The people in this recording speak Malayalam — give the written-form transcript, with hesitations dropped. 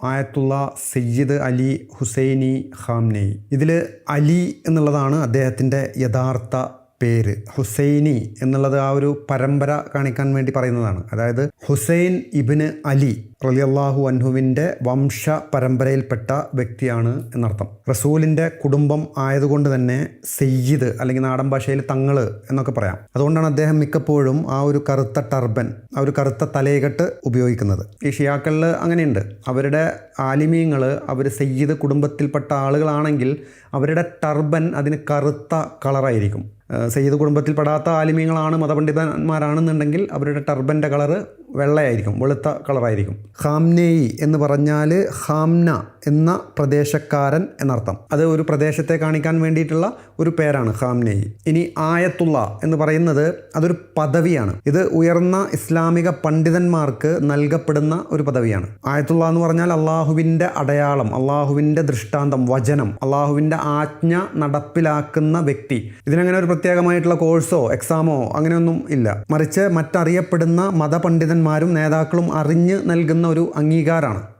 ആയത്തുള്ള സയ്യിദ് അലി ഹുസൈനി ഖാംനെയി. ഇതിൽ അലി എന്നുള്ളതാണ് അദ്ദേഹത്തിൻ്റെ യഥാർത്ഥ പേര്. ഹുസൈനി എന്നുള്ളത് ആ ഒരു പരമ്പര കാണിക്കാൻ വേണ്ടി പറയുന്നതാണ്. അതായത് ഹുസൈൻ ഇബ്ന് അലി റളിയല്ലാഹു അൻഹുവിൻ്റെ വംശ പരമ്പരയിൽപ്പെട്ട വ്യക്തിയാണ് എന്നർത്ഥം. റസൂലിൻ്റെ കുടുംബം ആയതുകൊണ്ട് തന്നെ സയ്യിദ് അല്ലെങ്കിൽ നാടൻ ഭാഷയിൽ തങ്ങള് എന്നൊക്കെ പറയാം. അതുകൊണ്ടാണ് അദ്ദേഹം മിക്കപ്പോഴും ആ ഒരു കറുത്ത ടർബൻ, ആ ഒരു കറുത്ത തലയെക്കെട്ട് ഉപയോഗിക്കുന്നത്. ഈ ഷിയാക്കളിൽ അങ്ങനെയുണ്ട്. അവരുടെ ആലിമീങ്ങൾ അവർ സയ്യിദ് കുടുംബത്തിൽപ്പെട്ട ആളുകളാണെങ്കിൽ അവരുടെ ടർബൻ അതിന് കറുത്ത കളറായിരിക്കും. സയ്യിദ് കുടുംബത്തിൽപ്പെടാത്ത ആലിമീങ്ങളാണ്, മതപണ്ഡിതന്മാരാണെന്നുണ്ടെങ്കിൽ അവരുടെ ടർബൻ്റെ കളറ് വെള്ളയായിരിക്കും, വെളുത്ത കളറായിരിക്കും. ഖാംനെയി എന്ന് പറഞ്ഞാൽ ഖാംന എന്ന പ്രദേശക്കാരൻ എന്നർത്ഥം. അത് ഒരു പ്രദേശത്തെ കാണിക്കാൻ വേണ്ടിയിട്ടുള്ള ഒരു പേരാണ് ഖാംനെയി. ഇനി ആയത്തുള്ള എന്ന് പറയുന്നത് അതൊരു പദവിയാണ്. ഇത് ഉയർന്ന ഇസ്ലാമിക പണ്ഡിതന്മാർക്ക് നൽകപ്പെടുന്ന ഒരു പദവിയാണ്. ആയത്തുള്ള എന്ന് പറഞ്ഞാൽ അള്ളാഹുവിൻ്റെ അടയാളം, അള്ളാഹുവിൻ്റെ ദൃഷ്ടാന്തം, വചനം, അള്ളാഹുവിൻ്റെ ആജ്ഞ നടപ്പിലാക്കുന്ന വ്യക്തി. ഇതിനങ്ങനെ ഒരു പ്രത്യേകമായിട്ടുള്ള കോഴ്സോ എക്സാമോ അങ്ങനെയൊന്നും ഇല്ല. മറിച്ച് മറ്ററിയപ്പെടുന്ന മതപണ്ഡിതന്മാരും നേതാക്കളും അറിഞ്ഞ് നൽകുന്ന ഒരു അംഗീകാരമാണ്.